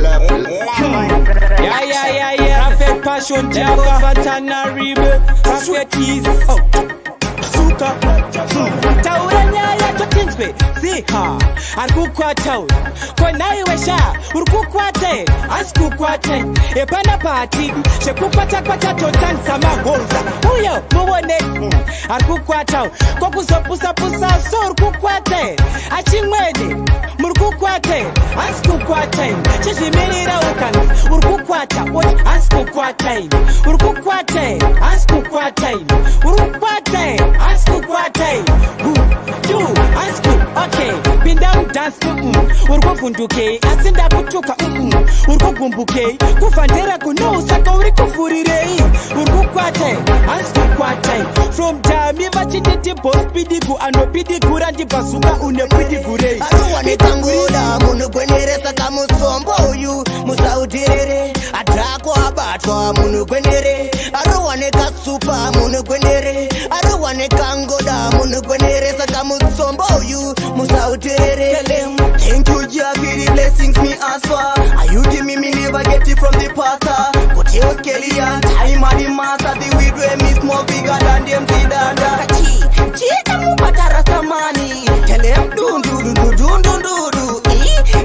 Yeah. Prophet Passion Java, Fatana Ribe, Prophet Ease, Suka, Tauranya ya Tokinspe, Zika, Arkukwa Town, Konai Wesha, Urkukwate, Askukwate, Epana Party, Shekupata Totan Sama Holza, Uyo, Muone, Arkukwa Town, Kokusa, Sor Kukwate, Achimwede, Murkukwate, Askukwate, Chishimira Ukan, Urkukwata, what Askukwate, Urkukwate, Askukwate, Urkukwate, Askukwate, you, Asku, okay, Pin down dance, Urkufunduke, Asinda Kutuka, Urkukumbuke, Kufandera Kuno, Sakori Kufurire, Urkukwate, Askukwate, from Tami Vachiti Post Pidigu, and Pidigu, and the Basuka, Unepidikure. I don't want it Angola, Munukwenere, Sakamusombo, you, Musaudere, Atrako Abatwa, Munukwenere, I don't want it Kasupa, Munukwenere, I don't want it Kangoda, Munukwenere, Sakamusombo, you, Musaudere. Thank you, Jah, for the blessings me ask for. Are you give me never get it from the pastor? But he was Kelly and time at the master, the weed way miss more bigger than them Zidanda. Chika mupata rasamani, tell him do.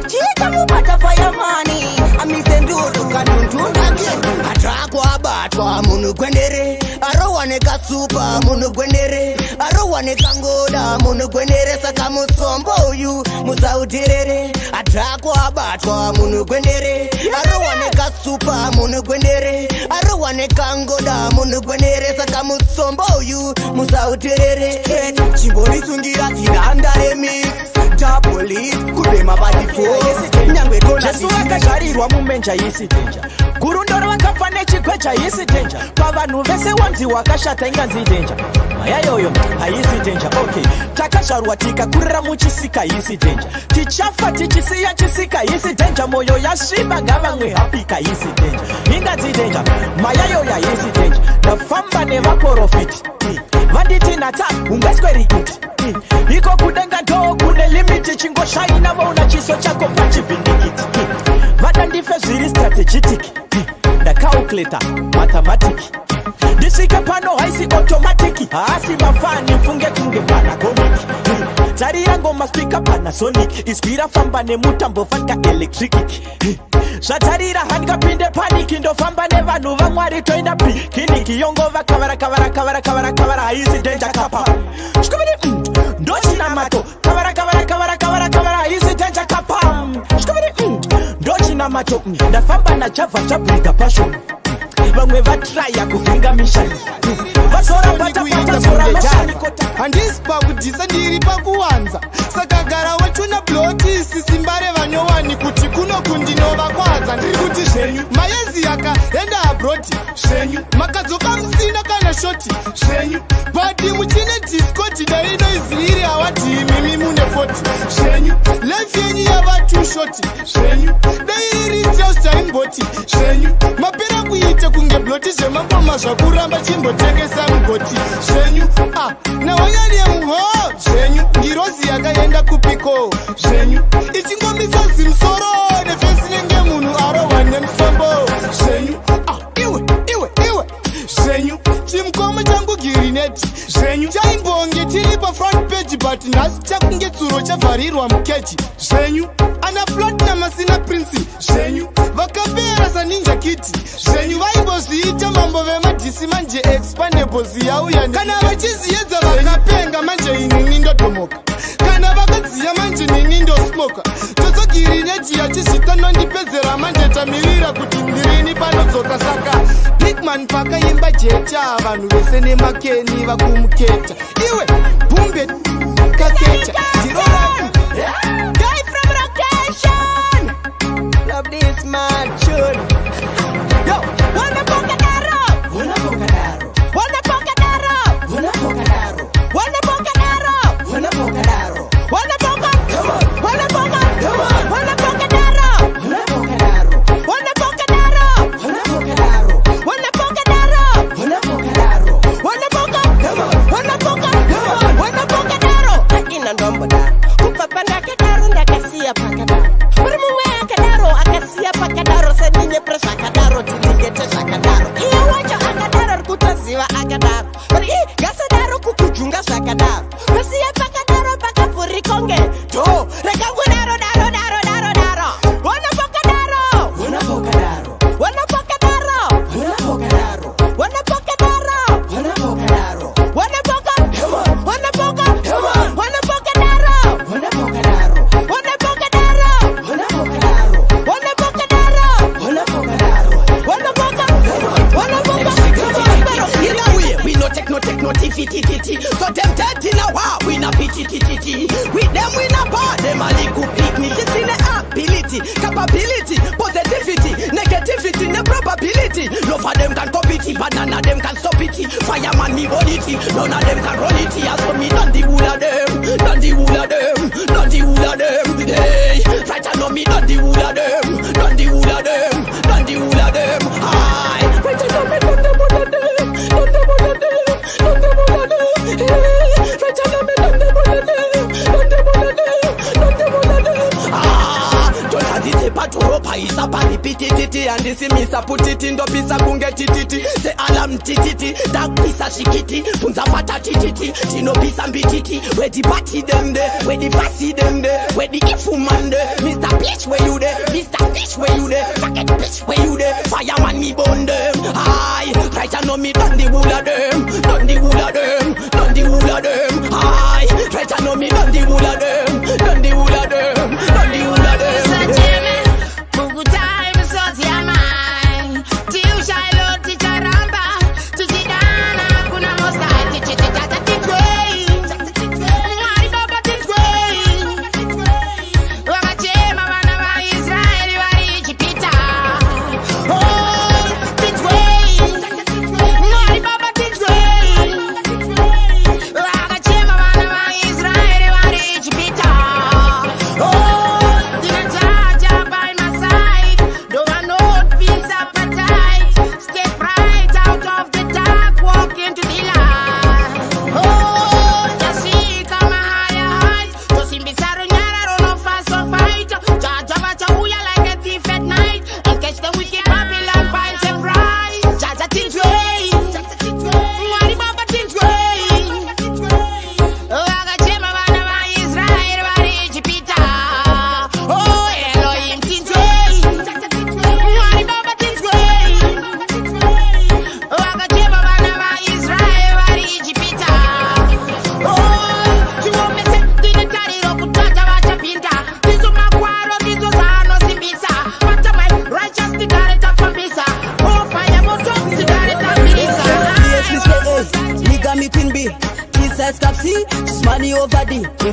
Chika mupata firemoney, amisendudu kanundunda again. Atrakwa abatwa munugwendere, arowane kasupa munugwendere, arowane kangoda munugwendere, sakamusombo you musaudirere. Atrakwa abatwa munugwendere, arowane kasupa munugwendere, arowane kangoda munugwendere, sakamusombo you musaudirere. Chimboni sungira zidandare mix, tapoli kubema badifo. Jesu wakasharirwa mumenja yisi denja, Gurundoro wakafane chikwecha yisi denja, Pavanu vese wanzi wakashata inganzi denja, Maya yoyo hayisi denja. Okay, takasharwa tika kurira muchisika yisi denja, Tichafa tichisiya chisika yisi denja, Moyo yashiba gava mwe hapika yisi denja, Inganzi denja, Maya yoya yisi denja, Na famba neva profit, Vanditi nata ungaskweri it, Iko kudenga do kune limiti chingo shaina mauna chiso chako pachi vindikiti, Vatandife ziri strategic, Da calculator, mathematic, Disike pano haisi automatic, Haasi mafani mfunge tunge pana komiki, Zari yango maspika Panasonic, Ispira famba ne mutambo fanka electric, Shatarira hanga pinde panic, Indo famba ne vanu vangwari toina pi, Kiniki yongova kavara, Haisi denja kapa, Shkumini Dochi na mato, kavara, Haisi denja kapa, Shkumini Dochi na mato, Da famba na chava chabrika passion, Vangwe vatraya kufinga mishani, Vasora pata sora mashani kota, Andispa kudisa ndiri pakuwanza, Sakagara wachuna bloti sisimbare vanyowani kuti kuno kundinova kwanza. Ndiri kuti zvenyu, Mayezi yaka enda abroti, zvenyu, Makadzoka musina kana shoti, zvenyu, Badi muchine diskoti daino iziri awati mimi mune 40, zvenyu, Life yenyu yava too shoti, zvenyu, Dairi just imboti, zvenyu, Mapera kuite kunge bloti zvemangoma zvakuramba chimbotengesa mugoti, zvenyu, Nawanyari yemuho, zvenyu, Ngirozi yakaenda kupiko, zvenyu, Ichingomisa zimsoro, nefensi nenge munhu arohwa nemusombo, zvenyu, Iwe, zvenyu, Chimkomo changu girineti, zvenyu, Chaimbonge tiri pa front page but nhasi chakunge tsuro chavharirwa mukechi, zvenyu, Ana Platinum asina prinsi, zvenyu, Vakapera saninja kiti, zvenyu, Vaimbozviita mambo vemadhisi manje expandables yauya, kana vachiziyedza vakapenga manje inini ndotomoka, kana vakadziya manje nini ndosmoka, Girineti yachizvitanwa ndipedzera manje tamirira kuti ndirini panodzoka, saka Bigman pakaimba jecha, vanhu vese nemakeni vakumuketa, iwe bumbe kaketa, Guy from location, love this man tune. Yo, wanna Bocadaro, wanna Bocadaro, wanna Bocadaro, wanna Bocadaro, wanna Bocadaro, wanna Bocadaro, wanna Bocadaro, wanna Bocadaro, wanna Bocadaro, wanna Bocadaro, wanna Bocadaro, wanna Bocadaro, wanna Bocadaro, wanna Bocadaro, wanna Bocadaro, wanna Bocadaro, wanna Bocadaro. Ina ndombo da, kupapa na kadaro. ability, capability, positivity, negativity, ne probability. No for them can compete, but none of them can stop it. Fireman me hold it, none of them can run it. As for me, none the wool of them, none the wool of them, none the wool of them. Hey, right I know me, none the wool of them, none the wool of them, none the wool of them. Aye, right I know me, none the wool of them, none the wool of them, none the wool of them. Hey, right I know me, none the wool of them, none the wool of them, none the wool of them. Ah, don't hesitate but to hope I isa pa lipititi and this is Mr. Putiti ndo pisa kunge tititi se alam tititi dark pisa shikiti punza pata tititi chino pisa mbititi where the party them there where the passy them there where the ifu man there Mr. Bitch where you there Mr. Bitch where you there Packet bitch where you there fireman me bone them aye right I know me done the wool of them done the wool of them done the wool of them aye right I know me done the wool of them done the wool of them done the wool of them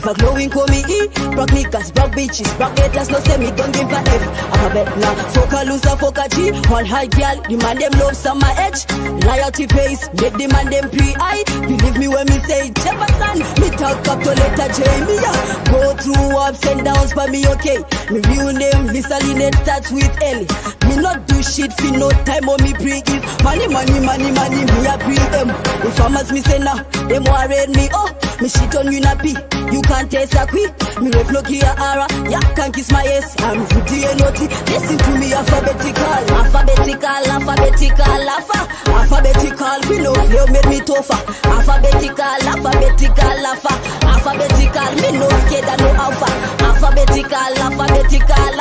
Fuck glowing call me E, broke niggas, broke bitches, broke haters, no say me don't give a F. I'm a bet now, fuck a loser, fuck a G, one high girl, the man them love some my edge. Loyalty pays, make the man them pre-I, believe me when me say Jefferson, me talk up to letter J, me go through ups and downs, but me okay. Me real name, Lisa Lynette starts with L. Me not do shit for no time on me pre-give. Money, money, money, money, me a pre-em. The farmers me say nah, them worried me, oh, me shit on you nappy. You can't taste a quick. Me rep lucky a ara. Ya can't kiss my ass. I'm pretty and naughty. Listen to me alphabetical. Alphabetical, alphabetical, alphabetical. We know you made me tougher. Alphabetical, alphabetical, alphabetical. Me no scared and no alpha. Alphabetical, alphabetical,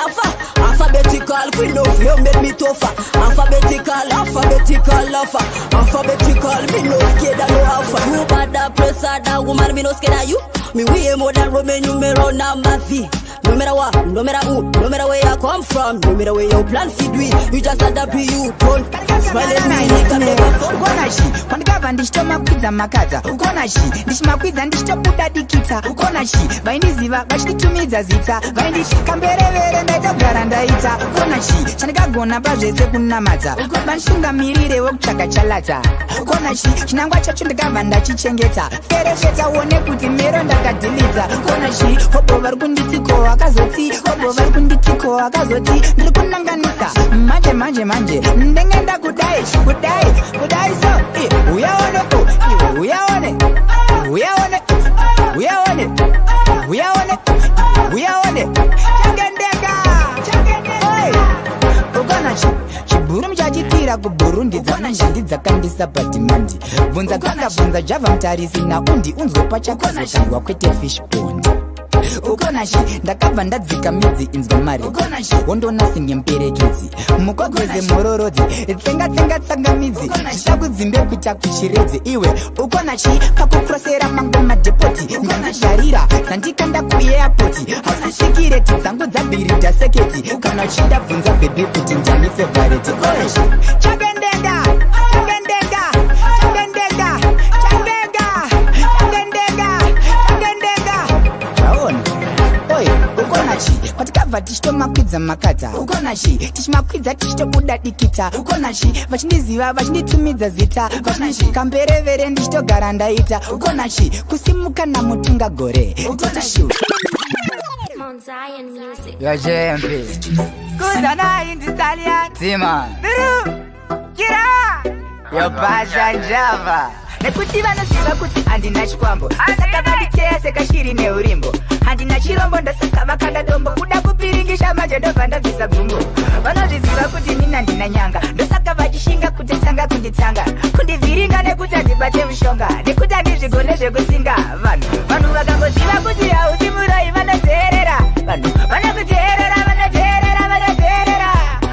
alphabetical. We know you made me tougher. Alphabetical, alphabetical, alphabetical. Me no scared and no alpha. You bad that person, that woman. Me no scared of you. Me way more than Roman numero number V. No matter what, no matter who, no matter where you come from, no matter where you plan to do it, you just had to be you. Don't smile at me, you can never ukona shi kwandikava ndichitomakwidza makaza ukona shi ndichimakwidza ndichitobuda dikita ukona shi vaindiziva vachititumidza zita vainditi kamberevere ndaitogara ndaita ukona shi chandikagona pazvese kunamadza vanditungamirire wekutsvaga chaladza ukona shi chinangwa chacho ndikabva ndachichengeta ferefeta uone kuti mero ndakadhilidza ukona shi hobo vari kunditiko akazoti hobo vari kunditiko akazoti ndiri kunanganisa manje ndengenda kudai so uyaone chagendega ukona chibhuru muchachitira kuburundi dzananjandi dzakandisa patimandi bvunza kakabvunza java mutarisi naundi unzwe pachakuzoshandwa kwete fish pond ukona shi ndakabva ndadzika midzi inzwa mari ukona shi wondonasinge mperekedzi mukwagweze mororodzi tsenga tsangamidzi zvichakudzimbe kuita kuchiredze iwe ukona shi pakukrosera mango madhepoti ndandizvarira dzandikanda kuairpoti hausisvikire tidzangu dzabhiridha seketi kana uchindabvunza bhebhi kuti ndani fevhareti ukona shi chakendenga ndakabva tichitomakwidza makata ukona shi tichimakwidza tichitobuda dikita ukona shi vachindiziva vachinditumidza zita ukona shi kamberevere ndichitogara ndaita ukona shi kusimuka namutunga gore ukona shi Yajembe Kuzana Inditalian Zima Kira Yobasha Java Nekuti vanosiva kuti handina chikwambo ndasaka vanditeya sekashiri neurimbo handina chirombo ndasaka vakanda dombo kuda kupiringisha manje ndobva ndabvisa gumbo vanozviziva kuti nina ndina nyanga ndosaka vachishinga kutitsanga kunditsanga kundivhiringa nekuti handibate mushonga nekuti handizvigone zvekusinga vanhu vakangoziva kuti hausi muroi vanoteerera vanhu vanokuteerera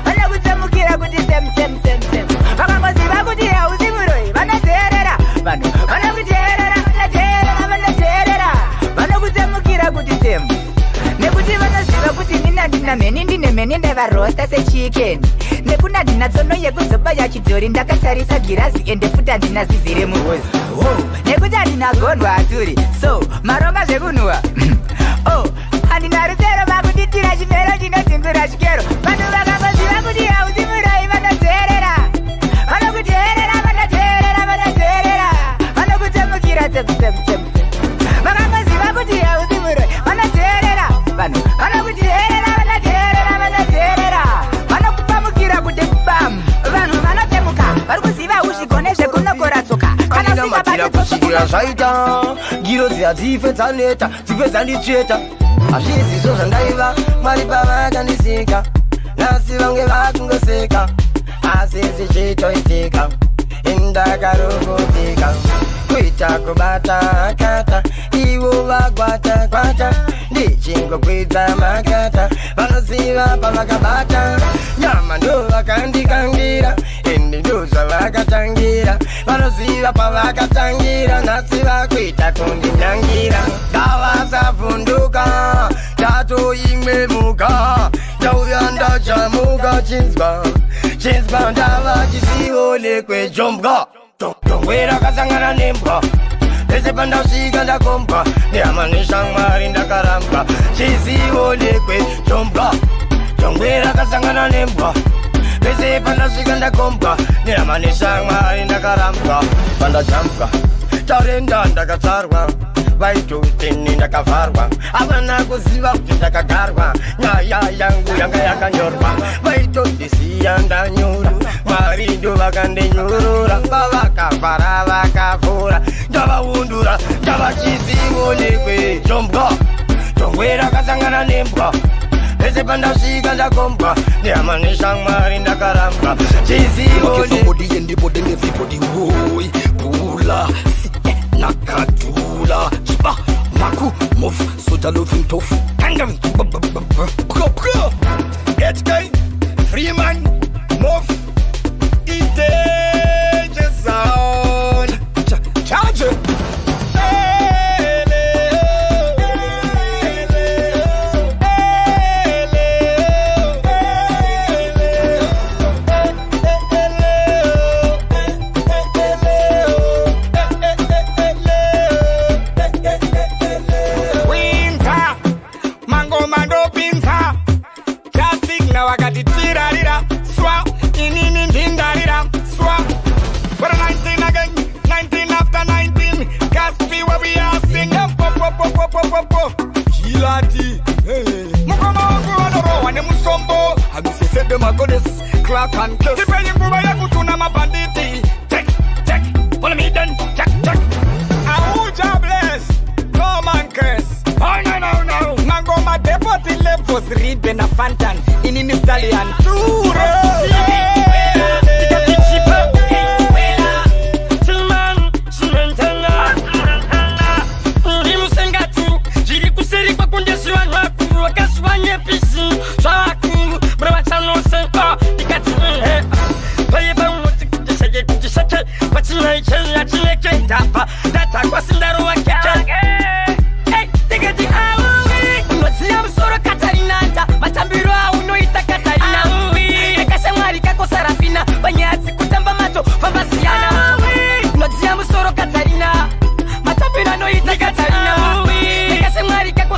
vanokutsemukira kuti semsemsemsem vakangoziva kuti hausi muroi vanoteerera vanhu vanokuteerera vanokutsemukira kuti semu nekuti vanoziva kuti nina ndina mheni ndine mheni ndavarosta sechicken nekuna ndina tsono yekuzoba yachidhori ndakatarisa girazi ende futi handina zizi remuhozi nekuti handina gondwa aturi so maronga zvekunhuwa handina rusero vakunditira chimero chinodzingura chikero vanhu vakangoziva kuti hausi muroi vanoteerera vanokutsemukira tsemutsemutsemutse vakangoziva kuti hausi muroi vanoteerera vanhu vanoteerera vanokupamukira kuti bam vanhu vanotsemuka vari kuziva uzvigone zvekunokora tsoka matira kusvikira zvaita ngiro dziyadzifedzaneta dzifedzanditsveta hazviziso zvandaiva mwari pavakandisika nhasi vange vakungoseka asi zvichitoitika indakarokotika kuita kubata akata ivo vagwata-gwata ndichingokwidza makata vanoziva pavakabata nyama ndo vakandikangira ende ndo zvavakatangira vanoziva pavakatangira nhasi vakuita kundinyangira ndavasavhunduka ndatoimwe muka ndauya ndachamuka chinzwa ndava chisione kwejombwa tongwera kasangana nembwa pese pandasvika ndakombwa nehama neshamwari ndakarambwa chizione kwejombwa tongwera kasangana nembwa pese pandasvika ndakombwa nehama neshamwari ndakarambwa pandajambwa tarenda ndakatsarwa vaitoteni ndakavharwa havana kuziva kuti ndakagarwa nyaya yangu yanga yakanyorwa vaitodisiya ndanyura mwari ndo vakandinyurura pavakavhara vakavhura ndavaundura ndavachizimonekwe jombwa tongwera kasangana nembwa pese pandasvika ndakombwa nehama neshamwari ndakarambwa chizimonekwe ndipodengevipodiwoi pula nakadula chiba maku mof sojalovin tof kangavin getkai freeman mof itejeson charge Clark and Kiss. Depending for where you go to my banditi. Check, follow me then, check. Who jobless? Come and curse. Oh no. Mango my deputy left was reading a fountain in Italian.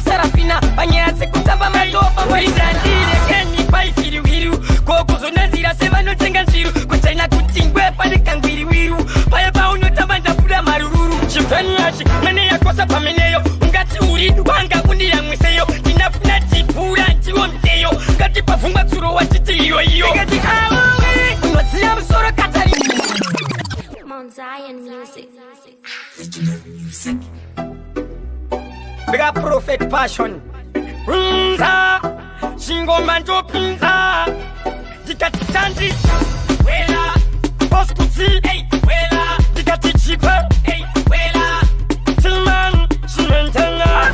Serafina, banyatse kutamba mato, wanga kundira mwiseyo ndinafuna chipura ndiwo mteyo ngati pavhungwa tsuro wachiti iyoiyo ngati awe unoziya musoro katari Mount Zion Music. Big up Prophet Passion Rinza Shingoma njopinza Dikati chanji Wela Poskuti Hey Wela Dikati chipe Hey Wela Tilman Chimentanga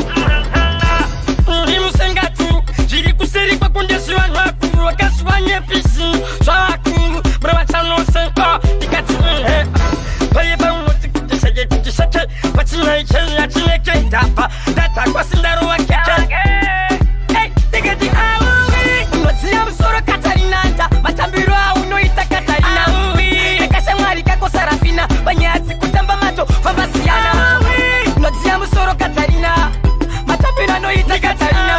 Ndimusenga tu Jiri kuseri kwa kundesi wa nwakuru Wakasi wa nyepisi Swakuru Brawa chano senka Dikati Paye ba umoti kudisege kudiseke Pachina icheli ya chineke Dapa Data kwa sindaro wa keke Hey Dikati awi Unoziya musoro Katarina Matambiro unoita Katarina Nekashe mwari kako Sarafina Banyazi kutamba mato Fambasiana Unoziya musoro Katarina Matambiro unoita Katarina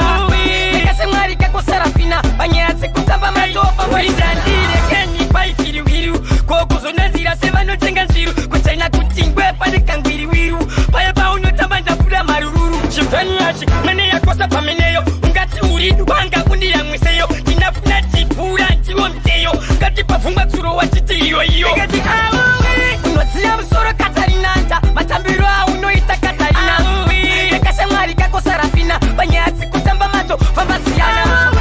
Nekashe mwari kako Sarafina Banyazi kutamba mato Fambasiana Kenyi paifiri wiru Koko zonazira seva no tenga nziru Kuchaina kutingwe panika ngwiri wiru Paya pa unotamba ndapura marururu Chimpeni yachi mene ya kosa pameneyo Ungati uri wanga kundira mwiseyo Dinafuna chipura nchiwo mteyo Ngati pavungwa tsuro wachiti iyo Ngati awe unoziya musoro Katarina Matambiro unoita Katarina Nekashe mwari kako Sarafina Banyazi kutamba mato Fambasiana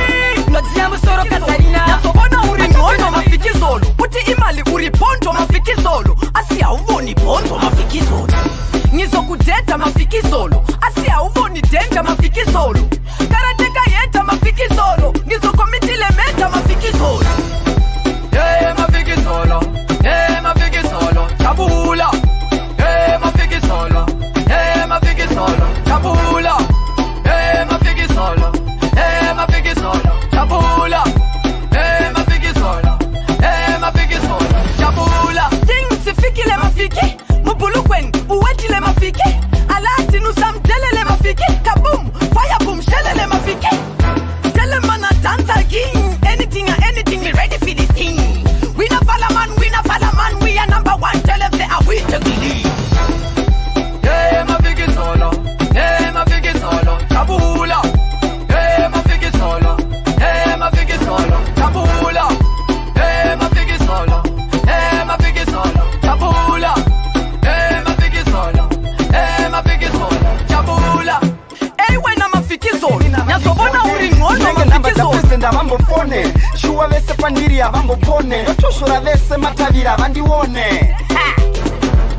Unoziya musoro Katarina Nazobona uri ngono mafikizolo Uti imali uri ponto mafikizolo Asi hauvoni ponto mafikizolo Ngizokudeta mafikizolo Asi hauvoni denda mafikizolo Karateka yeta mafikizolo Ngizokomitile meta mafikizolo mafikizolo mafikizolo Tabula mafikizolo mafikizolo Tabula mafikizolo mafikizolo Tabula mafikizolo mafikizolo Tabula Ting sifikile mafiki Mubulukwen uwetile mafiki Alati nusamdelele mafiki Kaboom fire boom shelele mafiki Tell them man a dance again Anything or anything we ready for this thing We na follow man We are number one Tell them say are we to believe mafikizolo mafikizolo Tabula mafikizolo mafikizolo Tabula mafikizolo mafikizolo Tabula mafikizolo mafikizolo Tabula wena mafikizolo Nyazobona uri ngono mafikizolo Ndavambofone Shuwa vese pandiri avambopone Toshora vese matavira vandione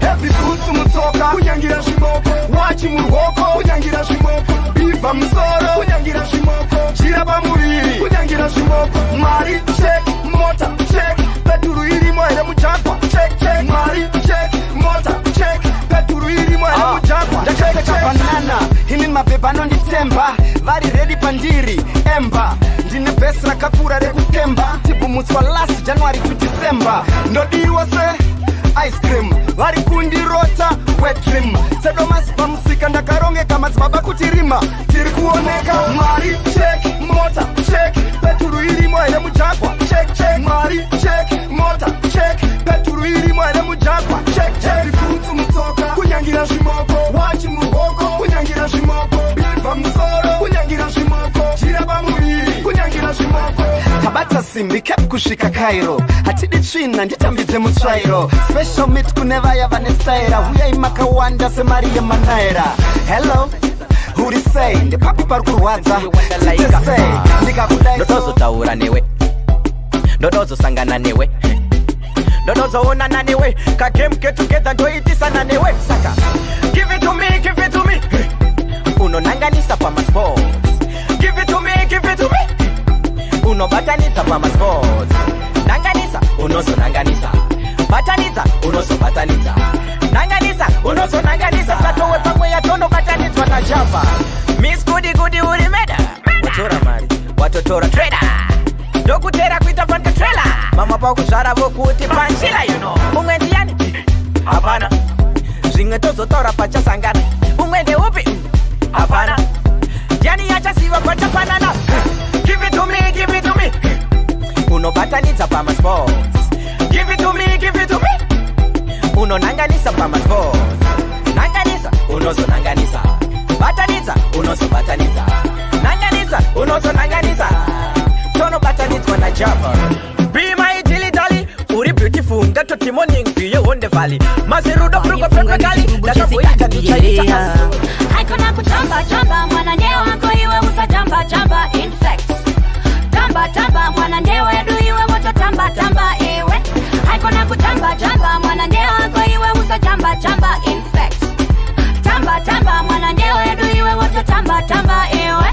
Every kutu mutoka Kunyangira shimoko Wachi murwoko Kunyangira shimoko Biva musoro Kunyangira shimoko Chiraba muriri Kunyangira shimoko Mari check Mota check Peturu iri mwere mujagwa Check check Mari check Mota check Peturu iri mwere mujagwa Check check Banana Hini mabebano nitemba Vari ready pandiri Emba Ndine besra kapura rekutemba Tibu muswa last January to December Ndodiwa se Ice cream Vari kundi rota Wet dream Sedo masipa musika Ndakaronge kama zibaba kutirima Tiri kuoneka Mari check Mota check Peturu iri mwere mujagwa Check check Mari check Mota check Peturu iri mwere mujagwa Check check Kutu mtoka Kunyangira shimoko Wachi muhoko Kunyangira shimoko Biva musoro Kunyangira shimoko Chiraba muriri Kunyangira shimoko Tabata simbi kept kushika Cairo Hatidi china nditambize mutrairo Special meet kuneva ya vanestaira Huya imaka wanda se Maria Manaira Hello Who they say Ndi papi parukuruwaza Tite say Ndika kudai Ndodozo taura newe Ndodozo sangana newe Ndodozo onana newe Kagame get together ndo itisana newe Saka Give it to me, give it to me Uno nanganisa pa ma sports Give it to me, give it to me Uno batanisa pa ma sports Nanganisa, unoso nanganisa Batanisa, unoso batanisa Nanganisa, unoso nanganisa Katowe pamwe ya tono batanisa na java Miss Goody Goody uri meda Watora mari, watotora trader Dokutera kuita fanta trailer Mama pa kuzara boku uti panchila you know Ungwendi yani? Hapana Zinge tozo tora pacha sangana Ungwende upi? Hapana Yani yacha siwa kwa chapanana Give it to me, give it to me Uno batanisa pa ma sports Give it to me, give it to me Uno nanganisa pa ma sports Nanganisa, unoso nanganisa Batanisa, unoso Java. Be my dilly dally, uri beautiful, got to timoning for you on the valley. Maserudo Frugo Gali, that's a way to be. I cannot put jamba, mwana ndewa ko iwe usa jamba, in fact. Tamba, mwana ndewa do iwe wato tamba, ewe. I cannot put jamba, mwana ndewa ko iwe usa jamba, in fact. Tamba, mwana ndewa do iwe wato tamba, ewe.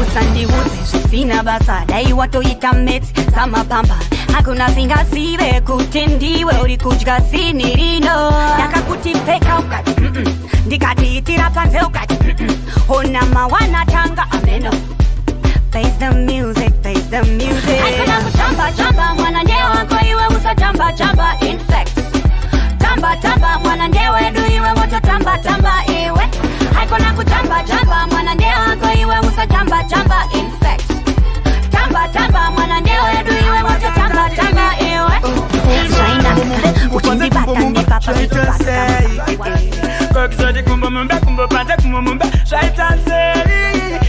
Usandi wuze, sina basa, dai wato itamets, sama pamba. Hakuna singa sive kutindiwe uri kujga sinirino. Naka kutipeka ukati, Dikati itira panze ukati, Hona mawana tanga ameno. Face the music, face the music. I cannot jamba, mwana ndewa ko iwe usa jamba, in fact. Tamba, mwana ndewa do iwe wato tamba, ewe. I cannot jamba, mwana ndewa ko iwe usa jamba, in fact. Tamba, mwana ndewa do iwe wato tamba, ewe. Shaina, uchimbi batande papa Kokzodi kumbo pande kumbo mumbe Shaitan say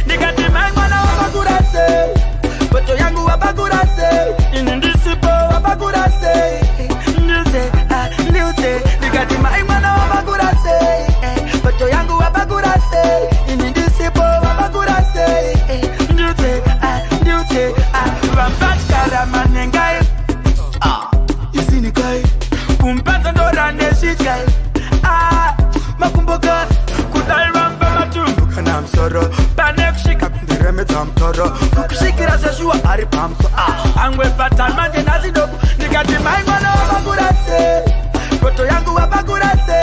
Nikati mai mwana wabagurase Boto yangu wabagurase Inindisipo wabagurase Niute Nikati mai mwana wabagurase Boto yangu wabagurase Inindisipo wabagurase Niute Vambachkara manengai Isinikai Kumpata ndora neshikai Makumboka Kudairamba matumbuka na msoro Panekshika kundireme tamtoro Kukushikira seshua aripamso Angwe patan manje nazidoku Nikati maimwana wabagurase Koto yangu wabagurase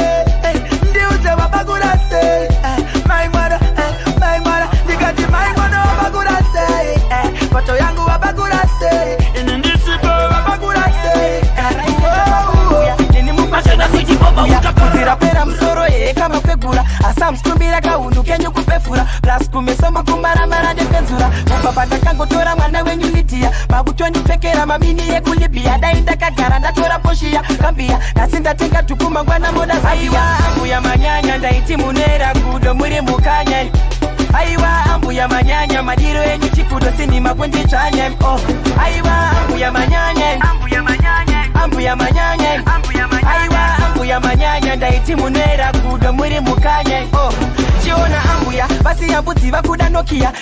Ndiuze wabagurase Maimwana Nikati maimwana wabagurase Koto yangu wabagurase Inindisipo wabagurase Nini mupasha na kujipoba utakuzira pera msoro kama kwegura asa mstumbira kaundu kenyu kupefura plus kumesoma kumaramara ndepenzura mupapanda kangotora mwana wenyu litia magutoni pekera mamini yekulipia dainda kagara ndatora poshia kambia nasinda tenga tukuma ngwana moda aiwa ambu ya manyanya ndaiti munera kudo muri mukanya aiwa ambu ya manyanya madiro yenyu chikudo sini makwendi chanya aiwa ambu ya manyanya aiwa ambu ya manyanya ndaiti munera kudo muri mukanya chiona ambuya basi yambuti vakuda nokia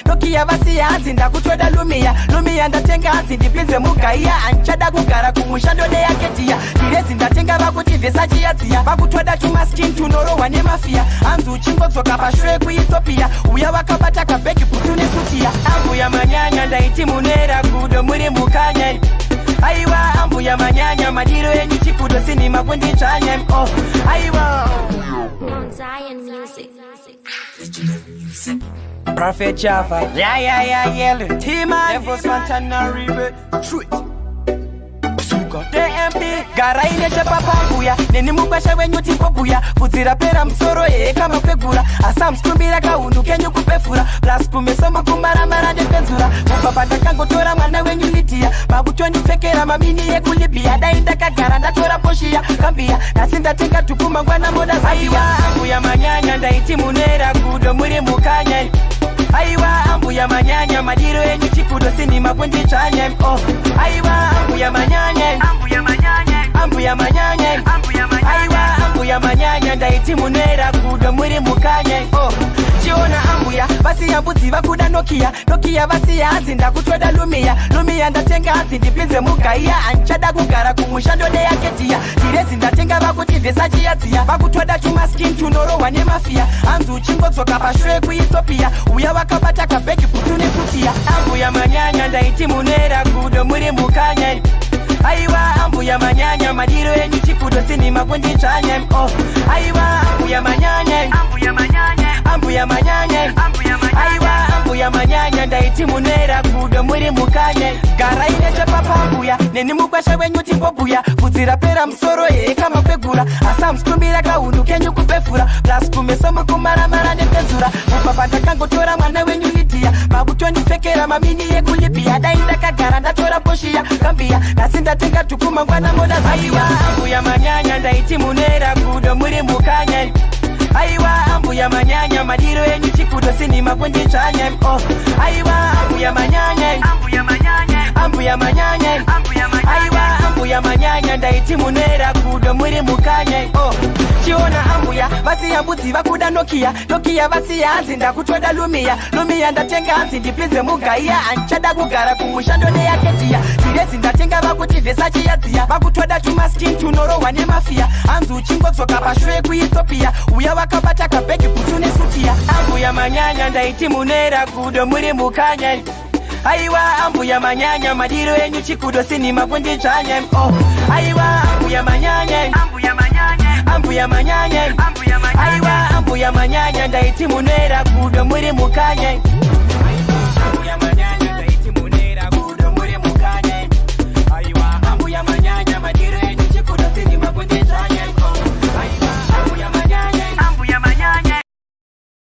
basi yazi ndakutweda lumia ndatenga azi ndipinze mukaiya anchada kugara kumushando de yaketia direzi ndatenga vakuti vesachiyadziya vakutweda tumaskin tunorowa nemafia anzi uchingotsoka pashore kuethiopia uya vakabata kabheki kutune sutia ambuya manyanya ndaiti munera kudo muri mukanya aiwa ambuya manyanya madiro yenyu chikudo sini makwendi chanya aiwa Zion Music. Prophet Java, yeah, Tima, Devos Montana, Ribe, Truth, Suga, DMP, Garaine Chapapambuya, Neni Mubasha when you tipobuya, Fuzira Pera Msoro, kama Pegura, Asam Stumbira Kaunu, Kenyu Kupefura, Plus Kumesoma Kumaramara de Penzura, Mupapanda Kangotora Mana when you litia, Mabutoni Fekera Mamini Ekulipia, Dainda Kagara, Natora Poshia, Kambia, Nasinda Tinka Tukuma Wana Moda Aiwa, Ambuya Manyanya, Daiti Munera, Kudo Muri Mukanya. Aiwa ambuya manyanya madiro yenyu chikudo sini makwendi chanya aiwa ambuya manyanya aiwa ambuya manyanya ndaiti munera kudo muri mukanya chiona ambuya basi yambuti vakuda nokia basi yazi ndakutweda lumia ndatenga azi ndipinze mukaiya anchada kugara kumushando de yaketia direzi ndatenga vakuti vesachiyadziya vakutweda tumaskin tunorowa nemafia anzi uchingotsoka pashore kuethiopia uya vakabata kabheki kutune kutia ambuya manyanya ndaiti munera kudo muri mukanya aiwa ambuya manyanya madiro yenyu chikudo sini makwendi chanya aiwa ambuya manyanya aiwa ambuya manyanya ndaiti munera kudo muri mukanya garaine chapapambuya neni mukwasha wenyu timbobuya fuzira pera msoro kama kwegura asa mstumbira kaundu kenyu kupefura plus kumesoma kumaramara ndepenzura mupapanda kangotora mwana wenyu litia magutoni fekera mamini yekulipia dainda kagara ndatora poshia kambia nasinda tenga tukuma ngwana moda aiwa ambuya manyanya ndaiti munera kudo muri mukanya aiwa ambuya manyanya madiro yenyu chikudo sini makwendi chanya aiwa ambuya manyanya ambuya manyanya aiwa ambuya manyanya ndaiti munera kudo muri mukanya chiona ambuya vasiya mbudzi vakuda nokia vasiya hanzi ndakutoda lumiya ndatenga hanzi ndipize mugaiya anchada kugara kumushando neyaketiya tirezi ndatenga vakuti vesachiyadziya vakutoda tumaskin tunorohwa nemafiya hanzi uchingodzoka pashure kuethiopia uya vakabata kabhegi kutu nesutiya ambuya manyanya ndaiti munera kudo muri mukanya aiwa ambuya manyanya madiro enyu chikudo sini makundichanya aiwa ambuya manyanya aiwa ambuya manyanya ndaiti munera kudo muri mukanya